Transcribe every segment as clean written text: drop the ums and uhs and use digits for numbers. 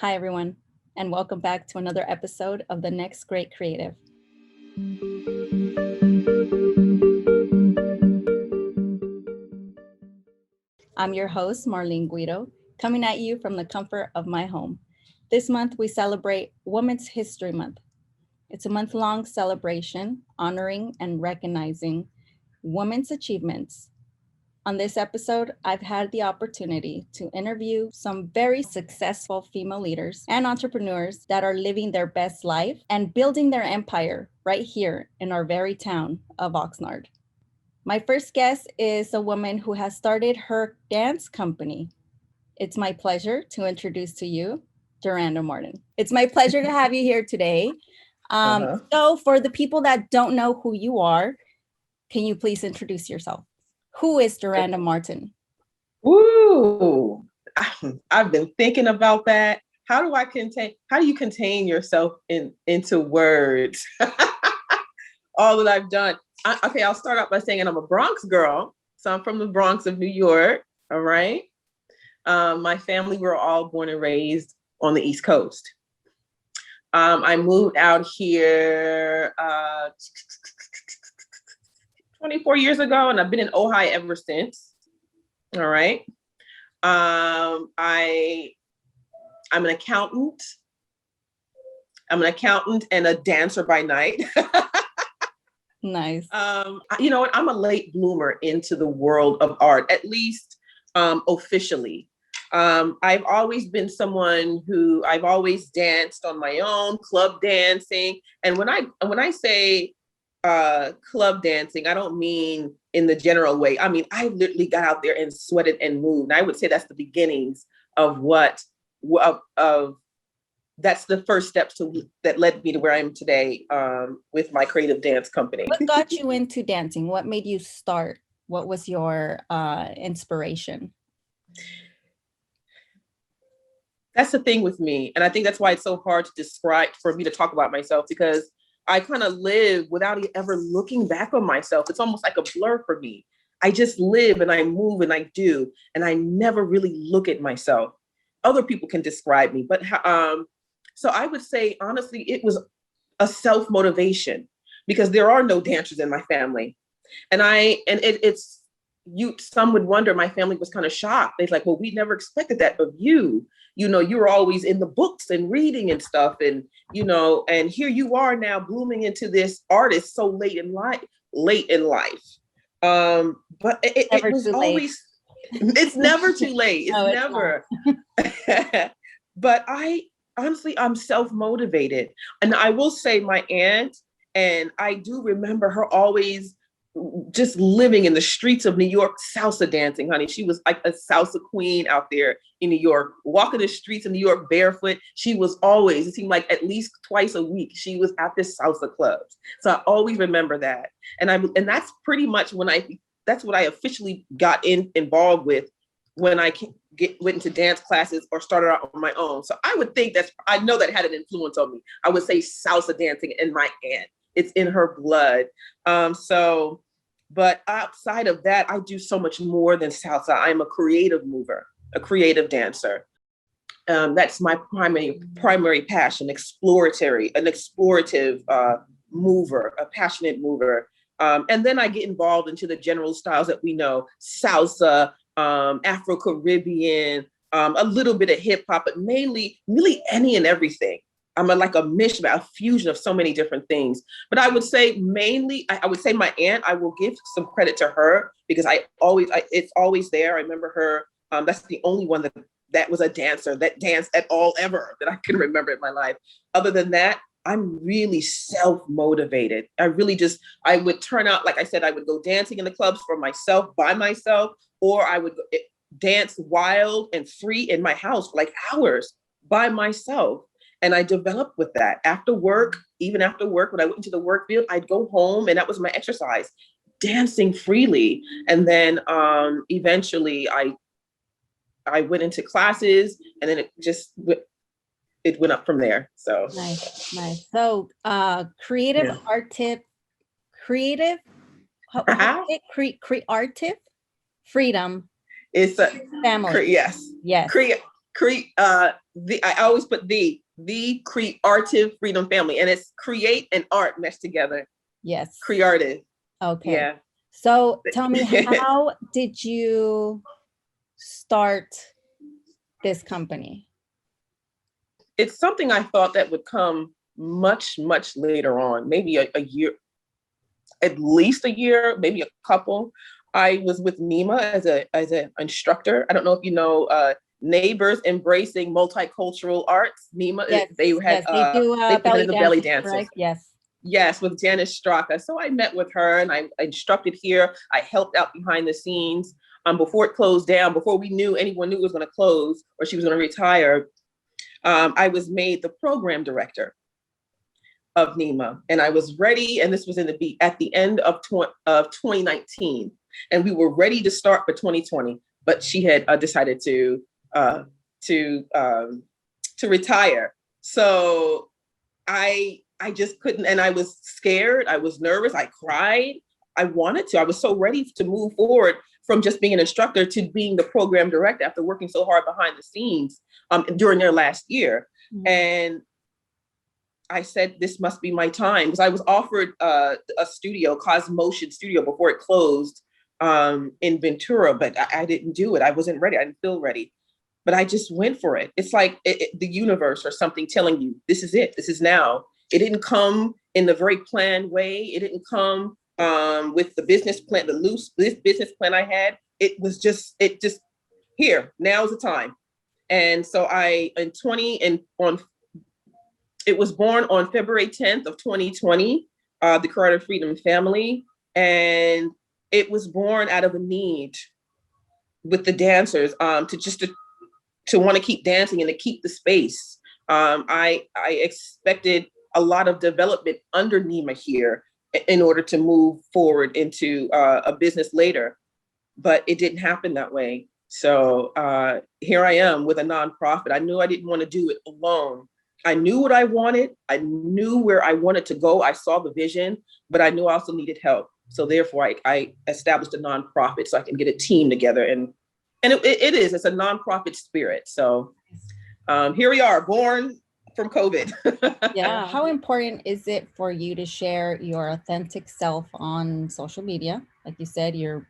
Hi, everyone, and welcome back to another episode of The Next Great Creative. I'm your host, Marlene Guido, coming at you from the comfort of my home. This month, we celebrate Women's History Month. It's a month-long celebration honoring and recognizing women's achievements. On this episode, I've had the opportunity to interview some very successful female leaders and entrepreneurs that are living their best life and building their empire right here in our very town of Oxnard. My first guest is a woman who has started her dance company. It's my pleasure to introduce to you Tyrande Martin. It's my pleasure to have you here today. So for the people that don't know who you are, can you please introduce yourself? Who is Tyrande Martin? Ooh, I've been thinking about that. How do you contain yourself into words? All that I've done. I'll start out by saying I'm a Bronx girl. So I'm from the Bronx of New York. All right. My family were all born and raised on the East Coast. I moved out here 24 years ago, and I've been in Ojai ever since. All right. I'm an accountant. I'm an accountant and a dancer by night. Nice. You know what? I'm a late bloomer into the world of art, at least officially. I've always been someone who I've always danced on my own, club dancing. And when I say club dancing, I don't mean in the general way. I mean, I literally got out there and sweated and moved. And I would say that's the beginnings of that's the first steps that led me to where I am today with my creative dance company. What got you into dancing? What made you start? What was your inspiration? That's the thing with me. And I think that's why it's so hard to describe for me to talk about myself, because I kind of live without ever looking back on myself. It's almost like a blur for me. I just live and I move and I do, and I never really look at myself. Other people can describe me, but so I would say, honestly, it was a self-motivation because there are no dancers in my family. Some would wonder, my family was kind of shocked. They're like, well, we never expected that of you. You know, you were always in the books and reading and stuff. And, you know, and here you are now blooming into this artist so late in life. But it was always, it's never too late. It's never. But I'm self-motivated. And I will say my aunt, and I do remember her always just living in the streets of New York, salsa dancing, honey. She was like a salsa queen out there in New York, walking the streets of New York barefoot. She was always, it seemed like at least twice a week, she was at this salsa clubs. So I always remember that. And that's pretty much that's what I officially got involved with when I went into dance classes or started out on my own. So I would think I know that had an influence on me. I would say salsa dancing in my aunt. It's in her blood. But outside of that, I do so much more than salsa. I'm a creative mover, a creative dancer. That's my primary passion, an explorative mover, a passionate mover. And then I get involved into the general styles that we know, salsa, Afro-Caribbean, a little bit of hip hop, but mainly really any and everything. I'm like a mishmash, a fusion of so many different things. But I would say mainly, I would say my aunt, I will give some credit to her because it's always there. I remember her. That's the only one that was a dancer that danced at all ever that I can remember in my life. Other than that, I'm really self-motivated. I would turn out, like I said, I would go dancing in the clubs for myself, by myself, or I would dance wild and free in my house for like hours by myself. And I developed with that even after work, when I went into the work field, I'd go home and that was my exercise, dancing freely. And then eventually I went into classes, and then it went up from there. So nice. So creative art tip, CreARTive freedom. It's a family. Yes. I always put the CreARTive Freedom Family, and it's create and art meshed together. Yes. CreARTive. Okay. Yeah. So tell me, how did you start this company? It's something I thought that would come much, much later on, maybe a year, at least a year, maybe a couple. I was with NEMA as an instructor. I don't know if you know Neighbors Embracing Multicultural Arts. NEMA, Yes, they had they do they belly presented the belly dancers, dancers. right? Yes. Yes, with Janice Straka. So I met with her and I instructed here. I helped out behind the scenes before it closed down, before anyone knew it was going to close or she was going to retire. I was made the program director of NEMA, and I was ready. And this was at the end of 2019, and we were ready to start for 2020. But she had decided to retire. So I just couldn't, and I was scared. I was nervous. I cried. I wanted to. I was so ready to move forward from just being an instructor to being the program director after working so hard behind the scenes during their last year. Mm-hmm. And I said, this must be my time, because I was offered a studio, Cosmotion Studio, before it closed in Ventura, but I didn't do it. I wasn't ready. I didn't feel ready, but I just went for it. It's like the universe or something telling you, this is it. This is now. It didn't come in the very planned way. It didn't come with the business plan, the loose business plan I had. It just here, now's the time. And so it was born on February 10th of 2020, the CreARTive Freedom Family. And it was born out of a need with the dancers to want to keep dancing and to keep the space. I expected a lot of development under NEMA here in order to move forward into a business later, but it didn't happen that way. So here I am with a nonprofit. I knew I didn't want to do it alone. I knew what I wanted. I knew where I wanted to go. I saw the vision, but I knew I also needed help. So therefore, I established a nonprofit so I can get a team together. And it's a nonprofit spirit. So here we are, born from COVID. Yeah. How important is it for you to share your authentic self on social media? Like you said, you're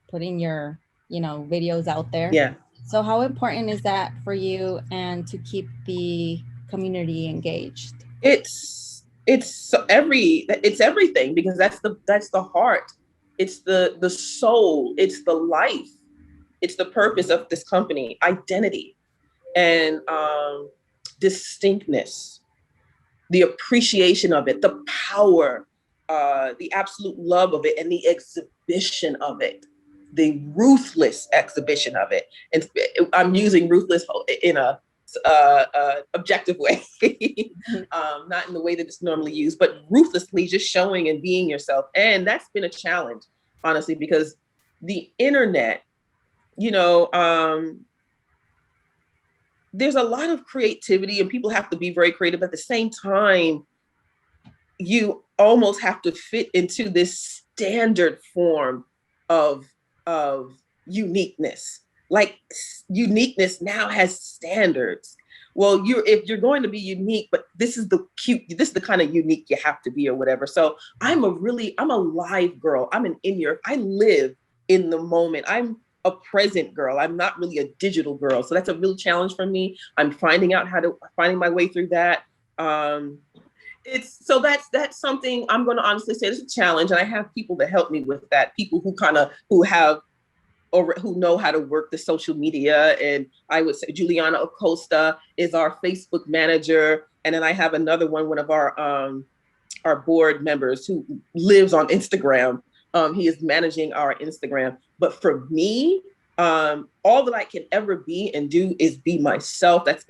putting your, videos out there. Yeah. So how important is that for you and to keep the community engaged? It's everything, because that's the heart. It's the soul. It's the life. It's the purpose of this company, identity, and distinctness, the appreciation of it, the power, the absolute love of it, and the exhibition of it, the ruthless exhibition of it. And I'm using ruthless in a objective way, not in the way that it's normally used, but ruthlessly just showing and being yourself. And that's been a challenge, honestly, because the internet, there's a lot of creativity and people have to be very creative. At the same time, you almost have to fit into this standard form of uniqueness. Like, uniqueness now has standards. Well, if you're going to be unique, but this is the kind of unique you have to be, or whatever. So I'm a live girl. I live in the moment. I'm a present girl. I'm not really a digital girl. So that's a real challenge for me. I'm finding my way through that. That's something I'm going to honestly say it's a challenge. And I have people to help me with that. People who know how to work the social media. And I would say Juliana Acosta is our Facebook manager. And then I have another one of our board members who lives on Instagram. He is managing our Instagram. But for me, all that I can ever be and do is be myself. That's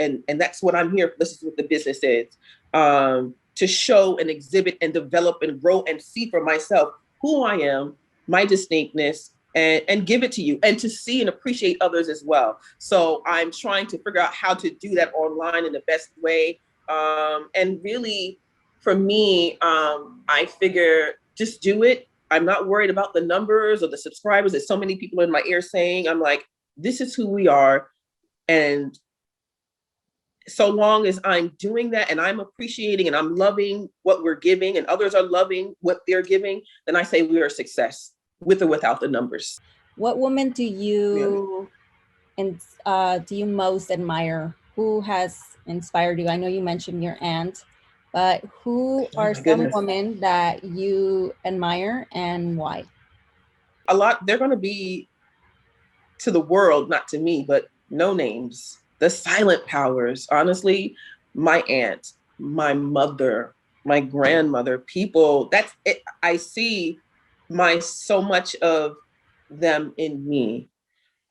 what I'm here for. This is what the business is. To show and exhibit and develop and grow and see for myself who I am, my distinctness, and give it to you, and to see and appreciate others as well. So I'm trying to figure out how to do that online in the best way. And really, for me, I figure just do it. I'm not worried about the numbers or the subscribers that so many people in my ear saying. I'm like, this is who we are. And so long as I'm doing that and I'm appreciating and I'm loving what we're giving and others are loving what they're giving, then I say we are a success with or without the numbers. What woman do you most admire? Who has inspired you? I know you mentioned your aunt, but who Oh are my some goodness. women that you admire and why? A lot, they're going to be to the world, not to me, but no names. The silent powers, honestly, my aunt, my mother, my grandmother, people, that's it. I see so much of them in me.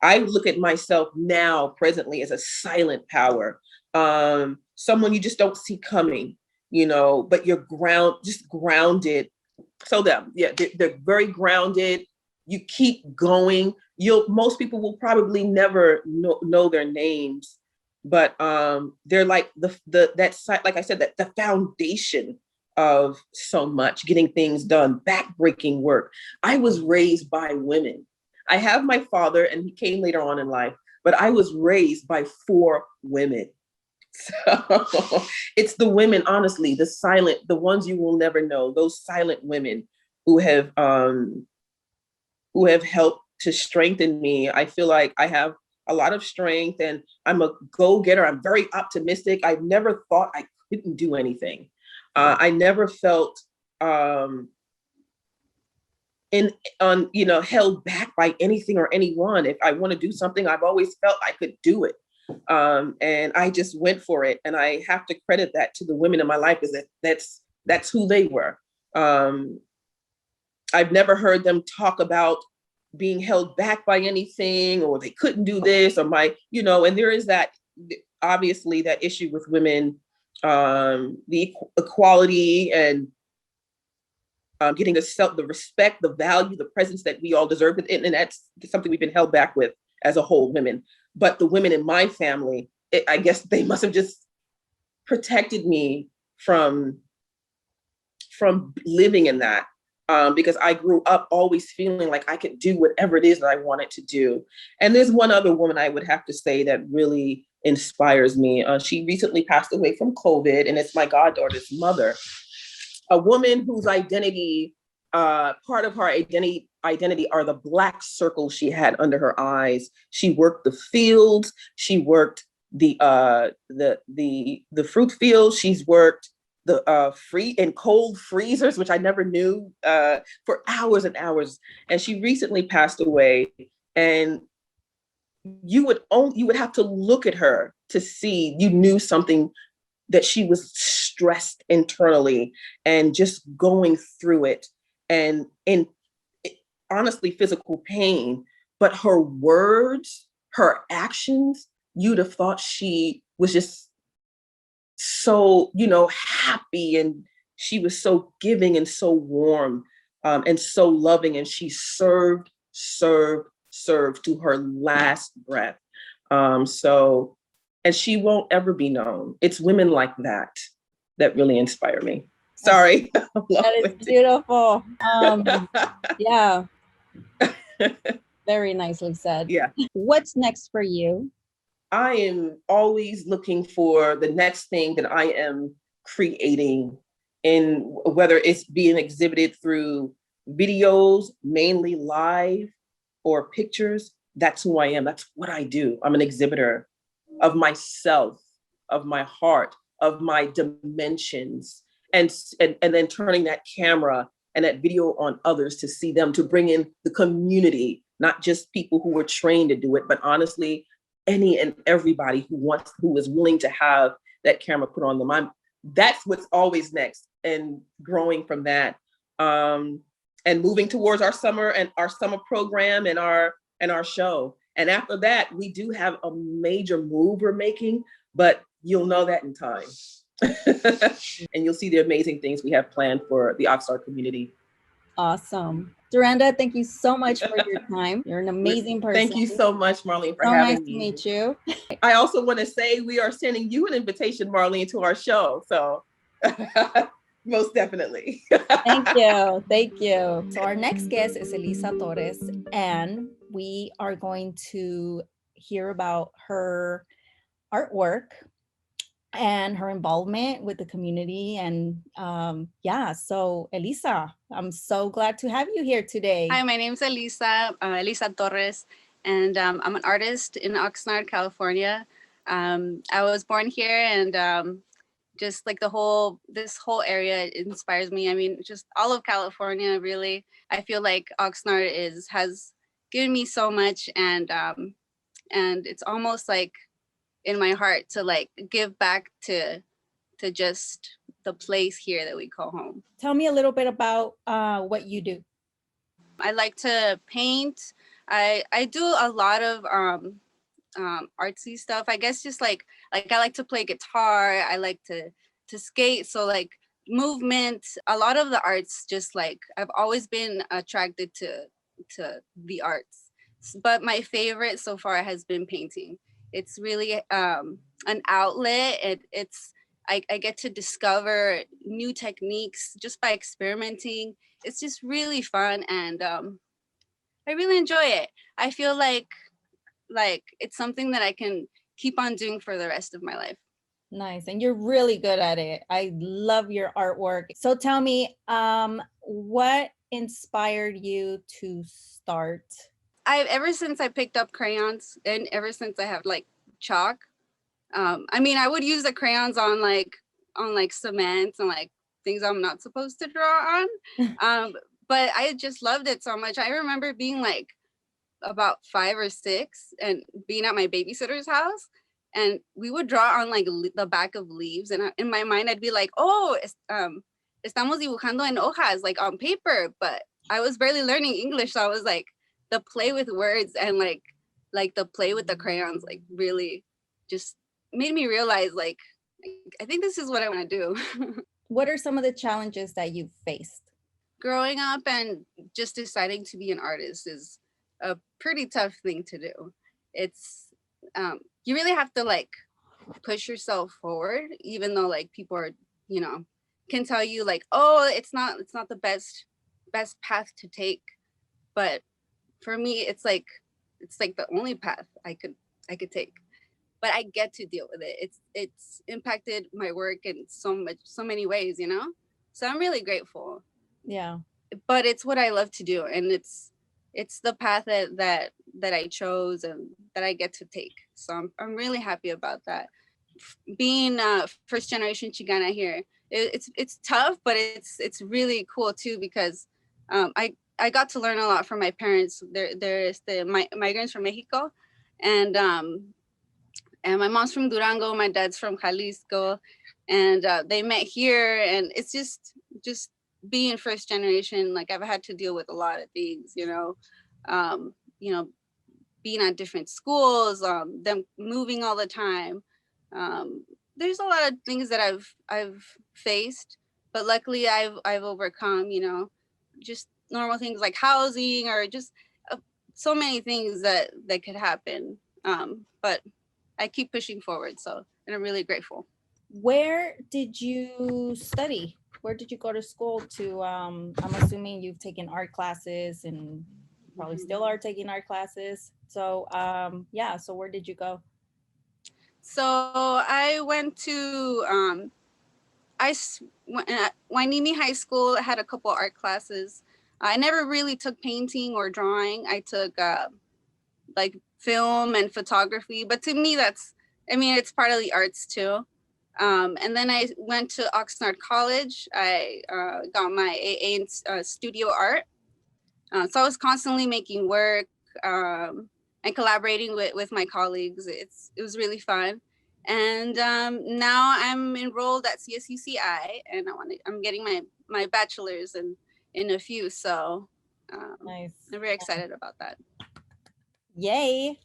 I look at myself now presently as a silent power, someone you just don't see coming, but you're just grounded. So them, yeah, they're very grounded. You keep going. Most people will probably never know their names, but they're like like I said, that the foundation of so much getting things done, backbreaking work. I was raised by women. I have my father, and he came later on in life, but I was raised by 4 women. So it's the women, honestly, the ones you will never know, those silent women who have helped to strengthen me. I feel like I have a lot of strength and I'm a go-getter. I'm very optimistic. I never thought I couldn't do anything. I never felt held back by anything or anyone. If I want to do something, I've always felt I could do it. And I just went for it. And I have to credit that to the women in my life, is that's who they were. I've never heard them talk about being held back by anything, or they couldn't do this, or and there is that, obviously, that issue with women, the equality and getting the respect, the value, the presence that we all deserve. And that's something we've been held back with as a whole, women. But the women in my family, I guess they must have just protected me from living in that. Because I grew up always feeling like I could do whatever it is that I wanted to do. And there's one other woman I would have to say that really inspires me. She recently passed away from COVID, and it's my goddaughter's mother. A woman whose identity, part of her identity are the black circles she had under her eyes. She worked the fields. She worked the fruit fields. She's worked the free and cold freezers, which I never knew, for hours and hours. And she recently passed away. And you would have to look at her to see you knew something, that she was stressed internally and just going through it, and in honestly physical pain. But her words, her actions, you'd have thought she was just so, happy, and she was so giving and so warm, and so loving, and she served to her last breath. And she won't ever be known. It's women like that that really inspire me. Sorry. That is beautiful. Yeah. Very nicely said. Yeah. What's next for you? I am always looking for the next thing that I am creating, in whether it's being exhibited through videos, mainly live, or pictures. That's who I am. That's what I do. I'm an exhibitor of myself, of my heart, of my dimensions, and then turning that camera and that video on others to see them, to bring in the community, not just people who were trained to do it, but honestly, any and everybody who is willing to have that camera put on them. That's what's always next, and growing from that, and moving towards our summer program and our show. And after that, we do have a major move we're making, but you'll know that in time. And you'll see the amazing things we have planned for the Oxnard community. Awesome. Tyrande, thank you so much for your time. You're an amazing person. Thank you so much, Marlene, for having me. Nice to meet you. I also want to say we are sending you an invitation, Marlene, to our show. So most definitely. Thank you. So our next guest is Elisa Torres, and we are going to hear about her artwork and her involvement with the community. And yeah, so Elisa, I'm so glad to have you here today. Hi, my name's Elisa, Elisa Torres, and I'm an artist in Oxnard, California. I was born here, and just like this whole area inspires me. I mean, just all of California, really. I feel like Oxnard has given me so much, and it's almost like in my heart to like give back to just the place here that we call home. Tell me a little bit about what you do. I like to paint. I do a lot of artsy stuff. I guess just like I like to play guitar. I like to skate. So like movement, a lot of the arts. Just like I've always been attracted to the arts, but my favorite so far has been painting. It's really an outlet. I get to discover new techniques just by experimenting. It's just really fun, and I really enjoy it. I feel like it's something that I can keep on doing for the rest of my life. Nice. And you're really good at it. I love your artwork. So tell me, what inspired you to start? Ever since I picked up crayons, and ever since I have like chalk, I mean, I would use the crayons on like cement and like things I'm not supposed to draw on. But I just loved it so much. I remember being like about 5 or 6 and being at my babysitter's house, and we would draw on like the back of leaves, and in my mind I'd be like, oh, estamos dibujando en hojas, like on paper. But I was barely learning English, so I was like, the play with words and like the play with the crayons like really just made me realize like I think this is what I want to do. What are some of the challenges that you've faced? Growing up and just deciding to be an artist is a pretty tough thing to do. It's you really have to like push yourself forward, even though like people are, can tell you like, oh, it's not the best path to take. But for me, it's like the only path I could take. But I get to deal with it. It's impacted my work in so many ways, So I'm really grateful. Yeah. But it's what I love to do, and it's the path that I chose and that I get to take. So I'm really happy about that. Being first generation Chicana here, it's tough, but it's really cool too, because I got to learn a lot from my parents. There's the migrants from Mexico, and my mom's from Durango, my dad's from Jalisco, and they met here, and it's just being first generation, like I've had to deal with a lot of things, being at different schools, them moving all the time. There's a lot of things that I've faced, but luckily I've overcome, just normal things like housing or just so many things that could happen. But I keep pushing forward, and I'm really grateful. Where did you study? Where did you go to school to? I'm assuming you've taken art classes and probably still are taking art classes. So yeah, so where did you go? So I went to Wainimi High School. I had a couple art classes. I never really took painting or drawing. I took like film and photography, but to me it's part of the arts too. And then I went to Oxnard College. I got my AA in studio art. So I was constantly making work and collaborating with my colleagues. It was really fun. And now I'm enrolled at CSUCI, and I'm getting my bachelor's in a few. So Nice. I'm very excited about that. Yay.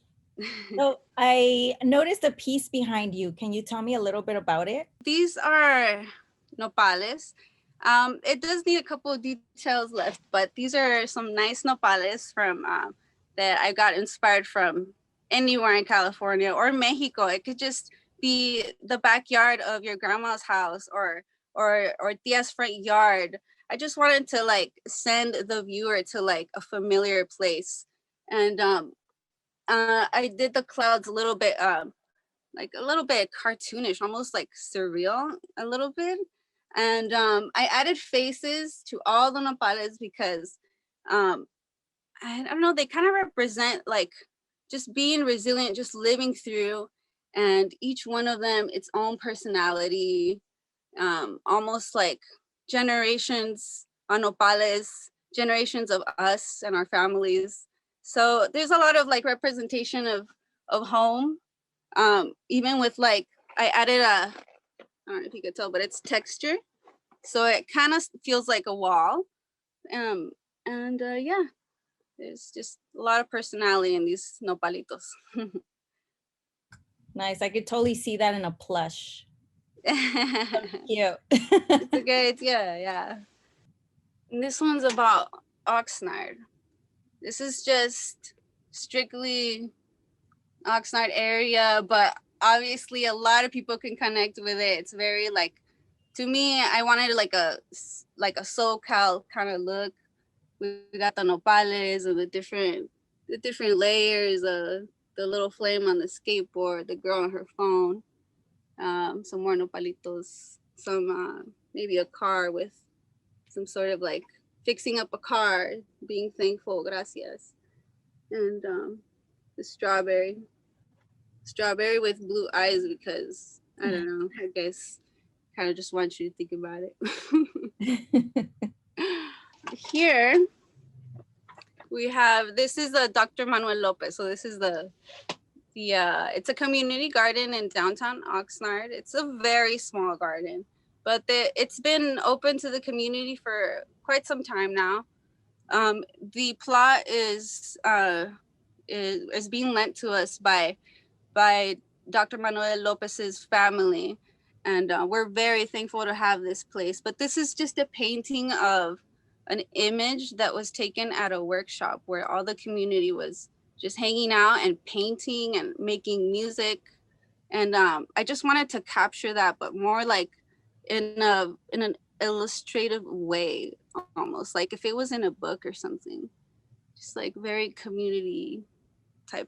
So I noticed a piece behind you. Can you tell me a little bit about it? These are nopales. It does need a couple of details left, but these are some nice nopales from that I got inspired from anywhere in California or Mexico. It could just be the backyard of your grandma's house or tia's front yard. I just wanted to like send the viewer to like a familiar place, and I did the clouds a little bit like a little bit cartoonish, almost like surreal a little bit. And I added faces to all the nopales because I don't know, they kind of represent like just being resilient, just living through, and each one of them its own personality, almost like generations on nopales, generations of us and our families. So there's a lot of like representation of home, even with like, I added I don't know if you could tell, but it's texture. So it kind of feels like a wall. And yeah, there's just a lot of personality in these nopalitos. Nice. I could totally see that in a plush. Cute. It's a good, yeah. And this one's about Oxnard. This is just strictly Oxnard area, but obviously a lot of people can connect with it. It's very like, to me, I wanted like a SoCal kind of look. We got the nopales and the different layers, the little flame on the skateboard, the girl on her phone, some more nopalitos, some maybe a car with some sort of like fixing up a car, being thankful, gracias, and the strawberry with blue eyes because I don't know, I guess kind of just want you to think about it. Here we have, this is the Dr. Manuel Lopez. So this is the it's a community garden in downtown Oxnard. It's a very small garden, but it's been open to the community for quite some time now. The plot is being lent to us by Dr. Manuel Lopez's family, and we're very thankful to have this place. But this is just a painting of an image that was taken at a workshop where all the community was just hanging out and painting and making music. And I just wanted to capture that, but more like in an illustrative way, almost like if it was in a book or something, just like very community type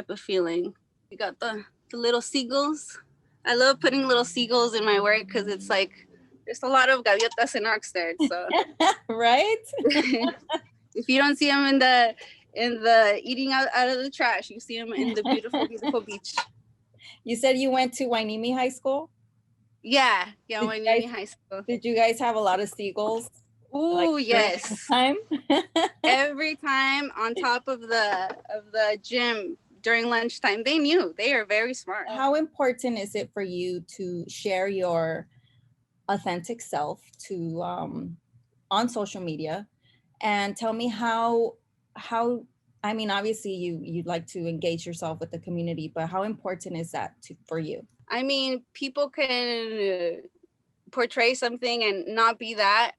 of feeling. We got the little seagulls. I love putting little seagulls in my work because it's like there's a lot of gaviotas in Oxnard. So right? if you don't see them in the eating out of the trash, you see them in the beautiful beach. You said you went to Wainimi High School? Yeah, Wainimi High School. Did you guys have a lot of seagulls? Oh, like, yes. Time? Every time on top of the gym during lunchtime. They knew. They are very smart. How important is it for you to share your authentic self to on social media? And tell me how I mean, obviously you'd like to engage yourself with the community, but how important is that for you? I mean, people can portray something and not be that,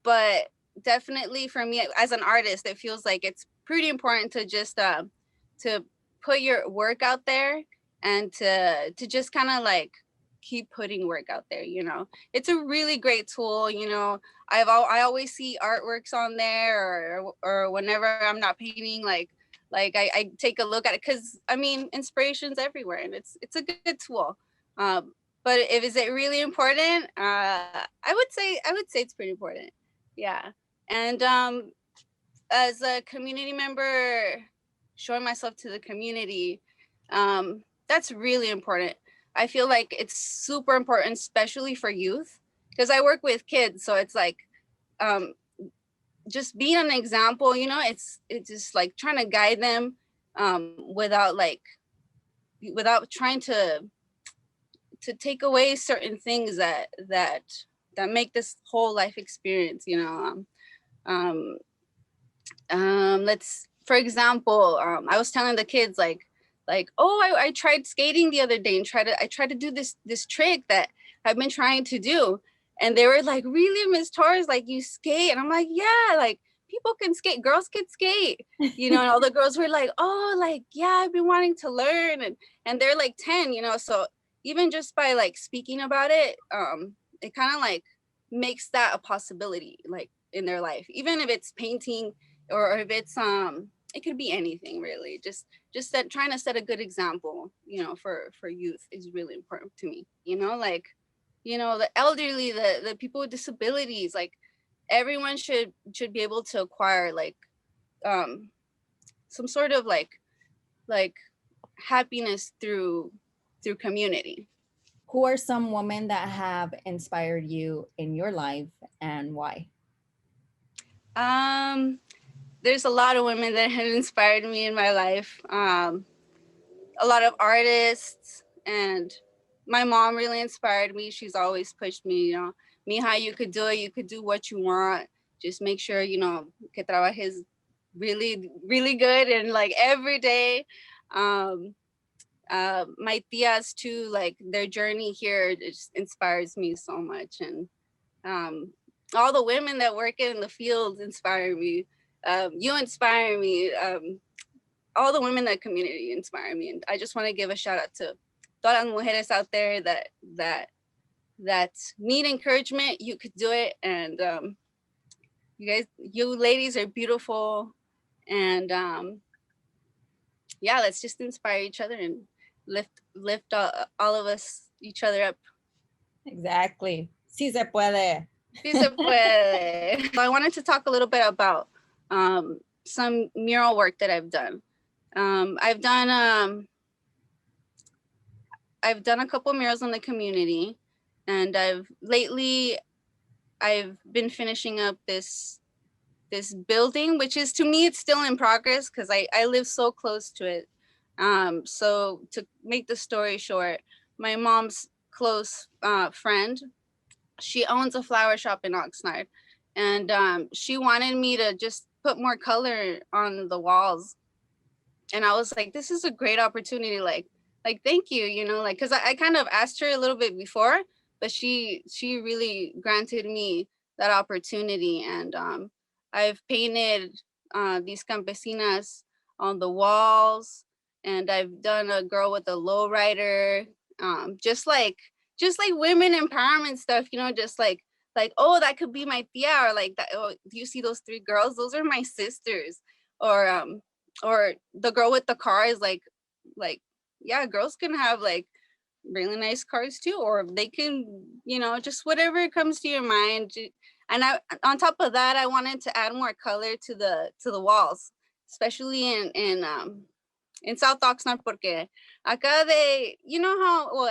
but definitely for me as an artist, it feels like it's pretty important to just to put your work out there and to just kind of like keep putting work out there. You know, it's a really great tool. You know, I always see artworks on there, or whenever I'm not painting, like I take a look at it, because I mean, inspiration's everywhere, and it's a good tool. But is it really important? I would say it's pretty important. Yeah. And as a community member, showing myself to the community, that's really important. I feel like it's super important, especially for youth, because I work with kids. So it's like, just being an example, you know, it's just like trying to guide them, without trying to take away certain things that make this whole life experience, you know. For example, I was telling the kids like, oh, I tried skating the other day and I tried to do this trick that I've been trying to do. And they were like, really, Miss Torres, like you skate? And I'm like, yeah, like people can skate, girls can skate, you know. And all the girls were like, oh, like, yeah, I've been wanting to learn. And they're like 10, you know. So even just by like speaking about it, it kind of like makes that a possibility, like in their life, even if it's painting or if it's it could be anything really. Just that trying to set a good example, for youth is really important to me. The elderly, the people with disabilities, like everyone should be able to acquire like some sort of like happiness through community. Who are some women that have inspired you in your life and why? There's a lot of women that have inspired me in my life. A lot of artists, and my mom really inspired me. She's always pushed me, Mija, you could do it. You could do what you want. Just make sure, que trabajes really, really good and like every day. My tias too, like their journey here just inspires me so much. And all the women that work in the field inspire me. You inspire me. All the women in the community inspire me. And I just want to give a shout out to todas las mujeres out there that need encouragement. You could do it. And you ladies are beautiful. And let's just inspire each other and lift all of us, each other up. Exactly. Sí se puede. Sí se puede. I wanted to talk a little bit about some mural work that I've done. I've done a couple murals in the community, and I've been finishing up this building, which is, to me, it's still in progress because I live so close to it. So to make the story short, my mom's close friend, she owns a flower shop in Oxnard, and she wanted me to just put more color on the walls. And I was like, this is a great opportunity. Like, thank you, because I kind of asked her a little bit before, but she really granted me that opportunity. And I've painted these campesinas on the walls, and I've done a girl with a lowrider, just like women empowerment stuff, just like, oh, that could be my tia, or like that. Oh, do you see those 3 girls? Those are my sisters. Or the girl with the car is like, yeah, girls can have like really nice cars too, or they can, just whatever comes to your mind. And on top of that, I wanted to add more color to the walls, especially in South Oxnard, porque acá they,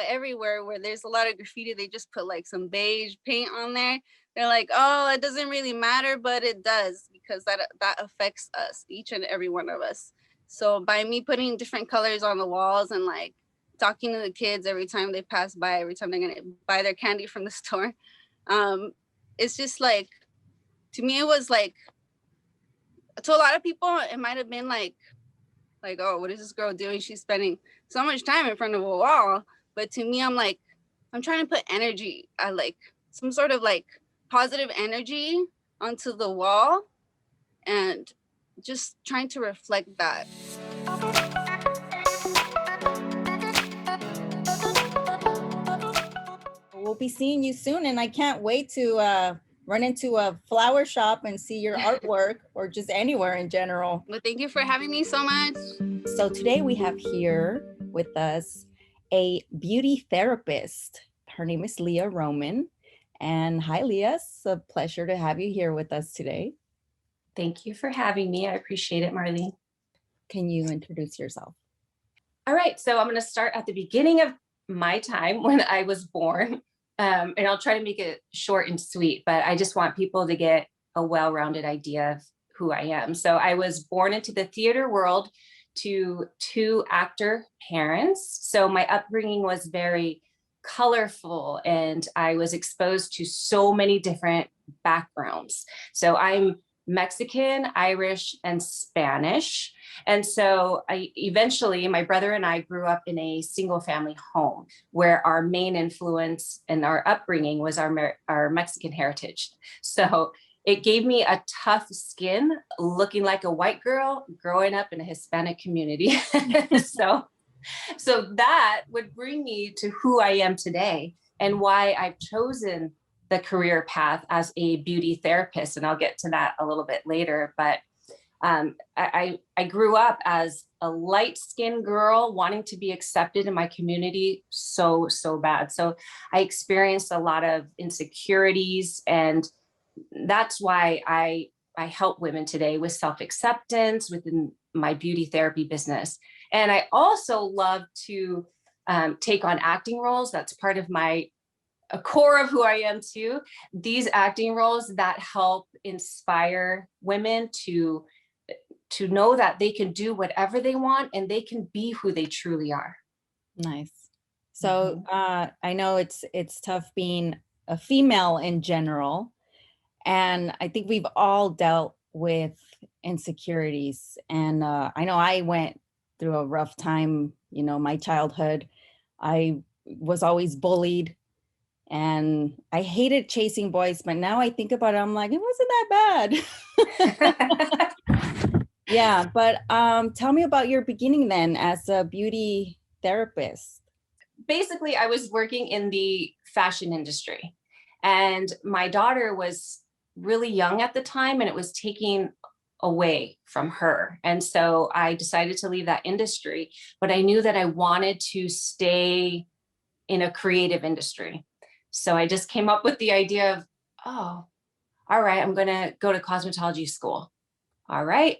everywhere where there's a lot of graffiti, they just put like some beige paint on there. They're like, oh, it doesn't really matter, but it does, because that affects us, each and every one of us. So by me putting different colors on the walls and like talking to the kids every time they pass by, every time they're gonna buy their candy from the store, it's just like, to me, it was like, to a lot of people, it might have been like, oh, what is this girl doing? She's spending so much time in front of a wall. But to me, I'm like, I'm trying to put energy, like some sort of like positive energy onto the wall, and just trying to reflect that. We'll be seeing you soon, and I can't wait to run into a flower shop and see your artwork, or just anywhere in general. Well, thank you for having me so much. So today we have here with us a beauty therapist. Her name is Lea Roman. And hi, Leah. It's a pleasure to have you here with us today. Thank you for having me. I appreciate it, Marlene. Can you introduce yourself? All right. So I'm going to start at the beginning of my time when I was born. And I'll try to make it short and sweet, but I just want people to get a well-rounded idea of who I am. So I was born into the theater world to 2 actor parents. So my upbringing was very colorful, and I was exposed to so many different backgrounds. So I'm Mexican, Irish, and Spanish. And so my brother and I grew up in a single family home where our main influence and our upbringing was our Mexican heritage. So it gave me a tough skin looking like a white girl growing up in a Hispanic community. So that would bring me to who I am today and why I've chosen the career path as a beauty therapist. And I'll get to that a little bit later. But I grew up as a light-skinned girl wanting to be accepted in my community so bad. So I experienced a lot of insecurities, and that's why I help women today with self-acceptance within my beauty therapy business. And I also love to take on acting roles. That's part of a core of who I am too. These acting roles that help inspire women to know that they can do whatever they want and they can be who they truly are. Nice. So I know it's tough being a female in general, and I think we've all dealt with insecurities. And I know I went through a rough time, my childhood. I was always bullied, and I hated chasing boys, but now I think about it, I'm like, it wasn't that bad. Yeah, but tell me about your beginning then as a beauty therapist. Basically, I was working in the fashion industry, and my daughter was really young at the time, and it was taking away from her. And so I decided to leave that industry, but I knew that I wanted to stay in a creative industry. So I just came up with the idea of, oh, all right, I'm going to go to cosmetology school. All right.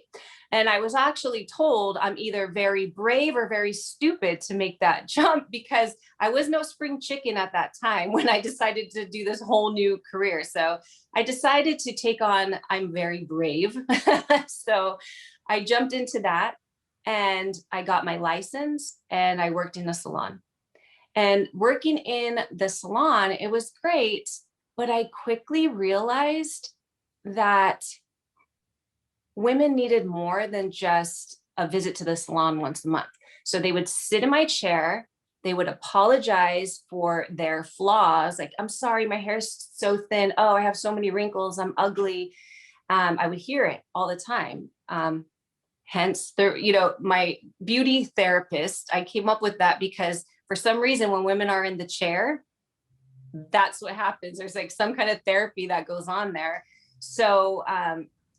And I was actually told I'm either very brave or very stupid to make that jump, because I was no spring chicken at that time when I decided to do this whole new career. So I decided to take on, I'm very brave. So I jumped into that, and I got my license, and I worked in a salon. And working in the salon, it was great, but I quickly realized that women needed more than just a visit to the salon once a month. So they would sit in my chair, they would apologize for their flaws. Like, I'm sorry, my hair's so thin. Oh, I have so many wrinkles, I'm ugly. I would hear it all the time. Hence, my beauty therapist, I came up with that because for some reason, when women are in the chair, that's what happens. There's like some kind of therapy that goes on there. So,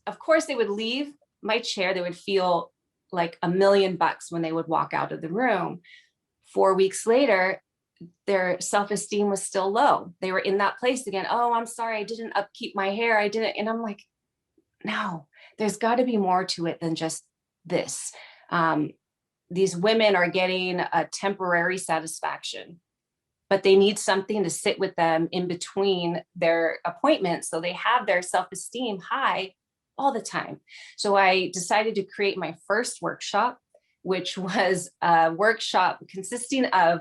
of course, they would leave my chair. They would feel like $1 million when they would walk out of the room. 4 weeks later, their self-esteem was still low. They were in that place again. Oh, I'm sorry, I didn't upkeep my hair. I didn't. And I'm like, no, there's got to be more to it than just this. These women are getting a temporary satisfaction, but they need something to sit with them in between their appointments, so they have their self-esteem high all the time. So I decided to create my first workshop, which was a workshop consisting of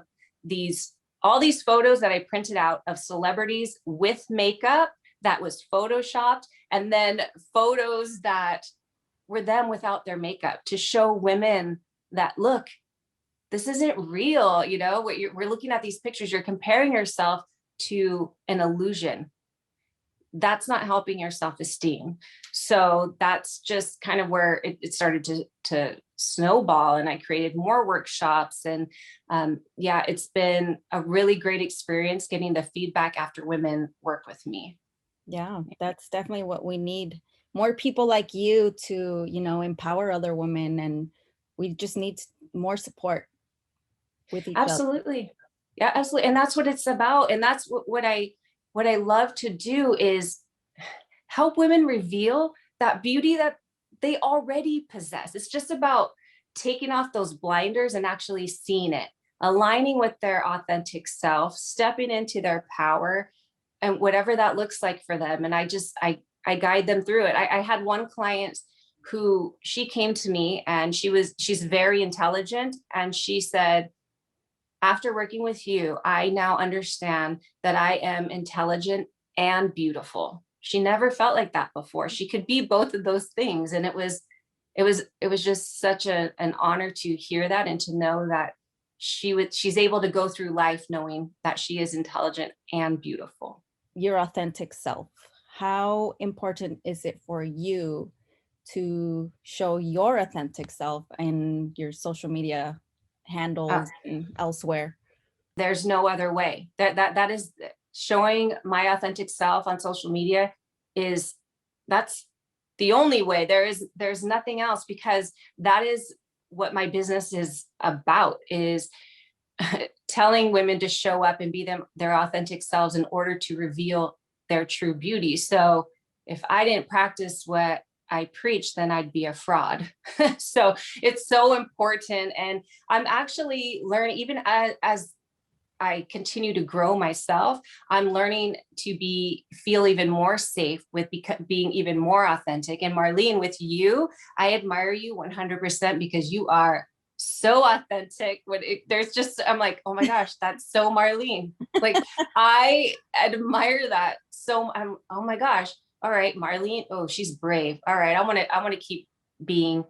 all these photos that I printed out of celebrities with makeup that was photoshopped, and then photos that were them without their makeup, to show women that, look, this isn't real. We're looking at these pictures, you're comparing yourself to an illusion. That's not helping your self-esteem. So that's just kind of where it started to snowball, and I created more workshops. And it's been a really great experience getting the feedback after women work with me. Yeah, that's definitely what we need. More people like you to, empower other women, and we just need more support with each other. Absolutely. Yeah, absolutely. And that's what it's about. And that's what I love to do, is help women reveal that beauty that they already possess. It's just about taking off those blinders and actually seeing it, aligning with their authentic self, stepping into their power, and whatever that looks like for them. And I guide them through it. I had one client who, she came to me, and she's very intelligent. And she said, after working with you, I now understand that I am intelligent and beautiful. She never felt like that before. She could be both of those things. And it was just such an honor to hear that, and to know that she's able to go through life knowing that she is intelligent and beautiful. Your authentic self. How important is it for you to show your authentic self in your social media handles and elsewhere? There's no other way. That is, showing my authentic self on social media that's the only way. There's nothing else, because that is what my business is about, is telling women to show up and be their authentic selves in order to reveal their true beauty. So if I didn't practice what I preach, then I'd be a fraud. So it's so important. And I'm actually learning, even as I continue to grow myself, I'm learning to feel even more safe with being even more authentic. And Marlene, with you, I admire you 100% because you are so authentic. I'm like, oh my gosh, that's so Marlene. Like, I admire that. So oh my gosh. All right, Marlene. Oh, she's brave. All right. I want to keep being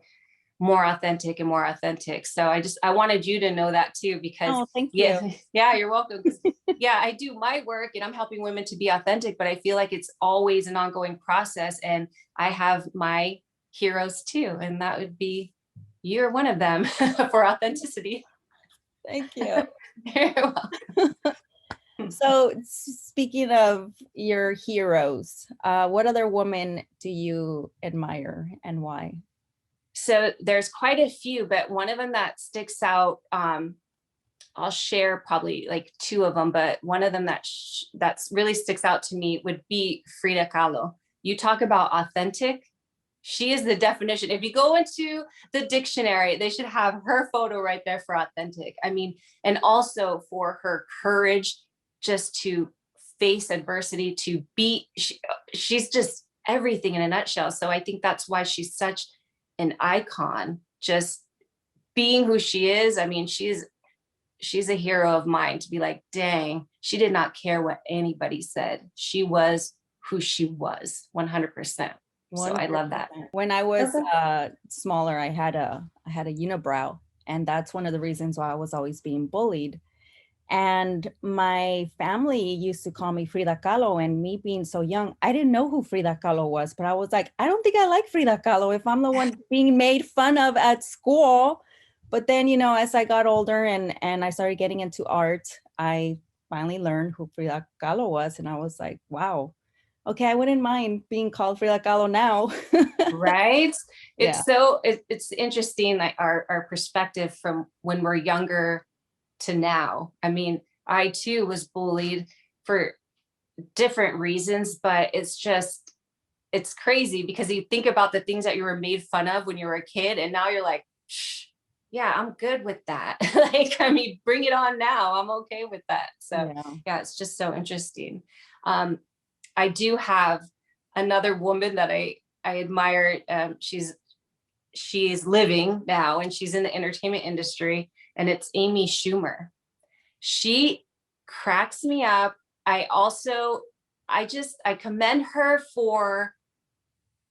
more authentic and more authentic. So I wanted you to know that too, because thank you. Yeah, you're welcome. Yeah, I do my work and I'm helping women to be authentic, but I feel like it's always an ongoing process. And I have my heroes too. And that would be, you're one of them for authenticity. Thank you. You're welcome. So speaking of your heroes, what other women do you admire and why? So there's quite a few, but one of them that sticks out, I'll share probably like two of them, but one of them that's really sticks out to me would be Frida Kahlo. You talk about authentic. She is the definition. If you go into the dictionary, they should have her photo right there for authentic. I mean, and also for her courage just to face adversity, to be, she's just everything in a nutshell. So I think that's why she's such an icon, just being who she is. I mean, she's a hero of mine, to be like, dang, she did not care what anybody said. She was who she was 100%. So I love that. When I was smaller, I had a unibrow, and that's one of the reasons why I was always being bullied. And my family used to call me Frida Kahlo, and me being so young, I didn't know who Frida Kahlo was, but I was like, I don't think I like Frida Kahlo if I'm the one being made fun of at school. But then, as I got older and I started getting into art, I finally learned who Frida Kahlo was. And I was like, wow, okay, I wouldn't mind being called Frida Kahlo now. Right? Yeah. It's interesting, like our perspective from when we're younger to now. I mean, I too was bullied for different reasons, but it's crazy because you think about the things that you were made fun of when you were a kid, and now you're like, yeah, I'm good with that. Like, I mean, bring it on now. I'm okay with that. So yeah, it's just so interesting. I do have another woman that I admire. She's living now and she's in the entertainment industry, and it's Amy Schumer. She cracks me up. I commend her for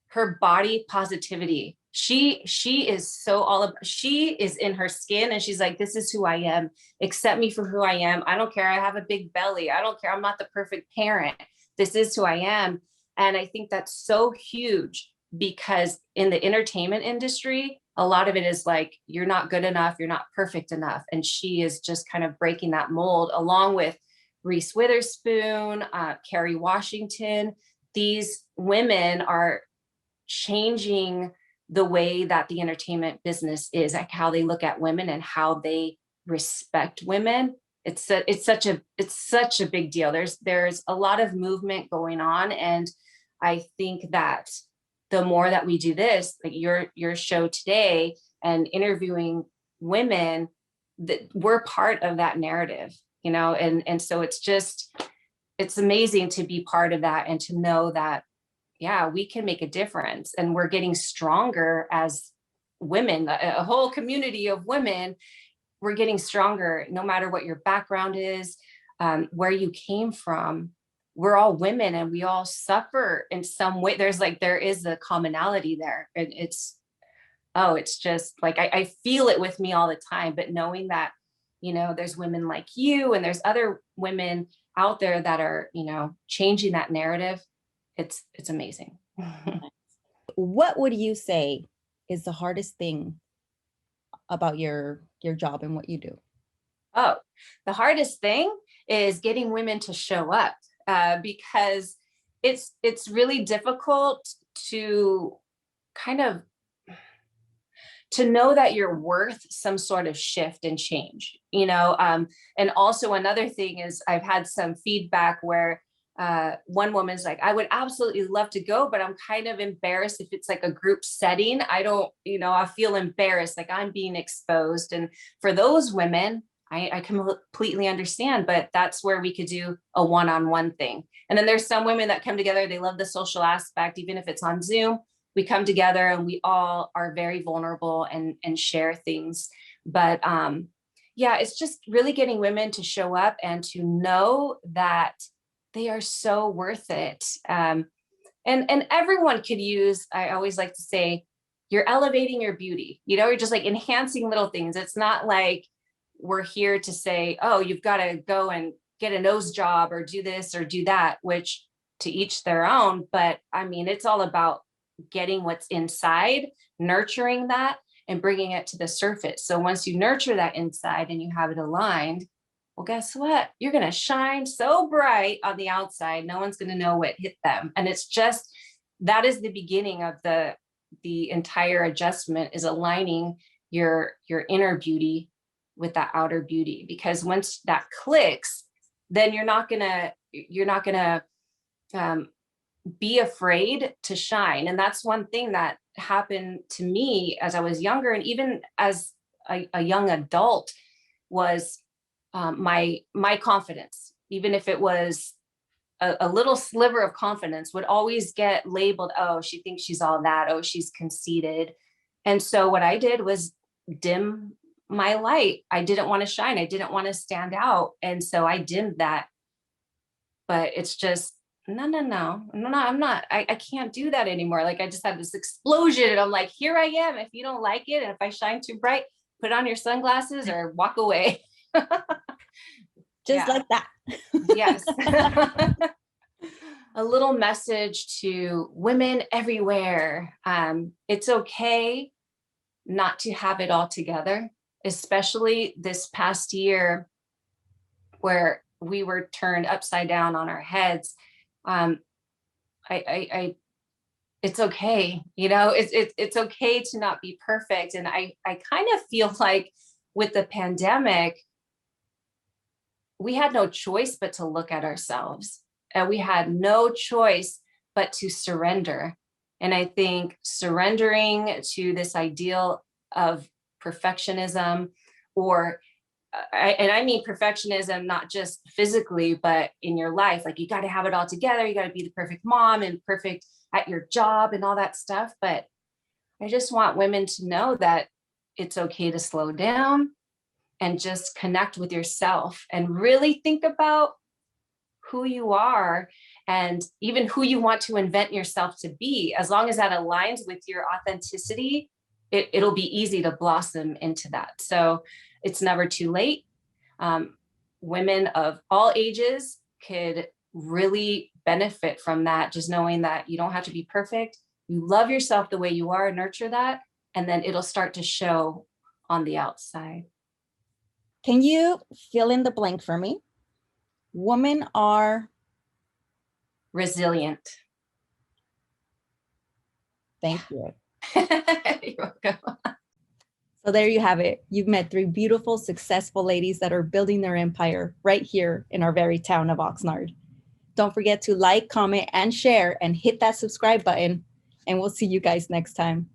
her body positivity. She is so she is in her skin, and she's like, this is who I am. Accept me for who I am. I don't care. I have a big belly. I don't care. I'm not the perfect parent. This is who I am. And I think that's so huge, because in the entertainment industry, a lot of it is like, you're not good enough, you're not perfect enough. And she is just kind of breaking that mold, along with Reese Witherspoon, Kerry Washington. These women are changing the way that the entertainment business is, like how they look at women and how they respect women. It's such a big deal. There's a lot of movement going on, and I think that the more that we do this, like your show today, and interviewing women, that we're part of that narrative, and so it's amazing to be part of that and to know that, yeah, we can make a difference, and we're getting stronger as women, a whole community of women. We're getting stronger no matter what your background is, where you came from. We're all women and we all suffer in some way. There is a commonality there. And it's just like, I feel it with me all the time, but knowing that, there's women like you and there's other women out there that are, changing that narrative. It's amazing. What would you say is the hardest thing about your job and what you do? Oh, the hardest thing is getting women to show up, because it's really difficult to kind of to know that you're worth some sort of shift and change, and also another thing is I've had some feedback where one woman's like, I would absolutely love to go, but I'm kind of embarrassed if it's like a group setting. I don't, I feel embarrassed, like I'm being exposed. And for those women, I completely understand, but that's where we could do a one-on-one thing. And then there's some women that come together, they love the social aspect, even if it's on Zoom, we come together and we all are very vulnerable and share things. But yeah, it's just really getting women to show up and to know that they are so worth it. And everyone could use, I always like to say, you're elevating your beauty, you're just like enhancing little things. It's not like we're here to say, oh, you've got to go and get a nose job or do this or do that, which to each their own. But I mean, it's all about getting what's inside, nurturing that and bringing it to the surface. So once you nurture that inside and you have it aligned, well, guess what? You're going to shine so bright on the outside. No one's going to know what hit them. And it's just, that is the beginning of the entire adjustment, is aligning your inner beauty with that outer beauty. Because once that clicks, then you're not going to be afraid to shine. And that's one thing that happened to me as I was younger. And even as a young adult, was my confidence, even if it was a little sliver of confidence, would always get labeled, oh, she thinks she's all that, oh, she's conceited. And so what I did was dim my light. I didn't want to shine. I didn't want to stand out. And so I dimmed that. But it's just, no, I'm not, I can't do that anymore. Like I just had this explosion and I'm like, here I am. If you don't like it, and if I shine too bright, put on your sunglasses or walk away. Just like that. Yes. A little message to women everywhere. It's okay not to have it all together, especially this past year where we were turned upside down on our heads. It's okay, it's okay to not be perfect. And I kind of feel like with the pandemic, we had no choice but to look at ourselves, and we had no choice but to surrender. And I think surrendering to this ideal of perfectionism, or I mean perfectionism, not just physically, but in your life, like you got to have it all together. You got to be the perfect mom and perfect at your job and all that stuff. But I just want women to know that it's okay to slow down and just connect with yourself and really think about who you are and even who you want to invent yourself to be. As long as that aligns with your authenticity, it'll be easy to blossom into that. So it's never too late. Women of all ages could really benefit from that, just knowing that you don't have to be perfect. You love yourself the way you are, nurture that, and then it'll start to show on the outside. Can you fill in the blank for me? Women are resilient. Thank you. You're welcome. So there you have it. You've met 3 beautiful, successful ladies that are building their empire right here in our very town of Oxnard. Don't forget to like, comment, and share, and hit that subscribe button. And we'll see you guys next time.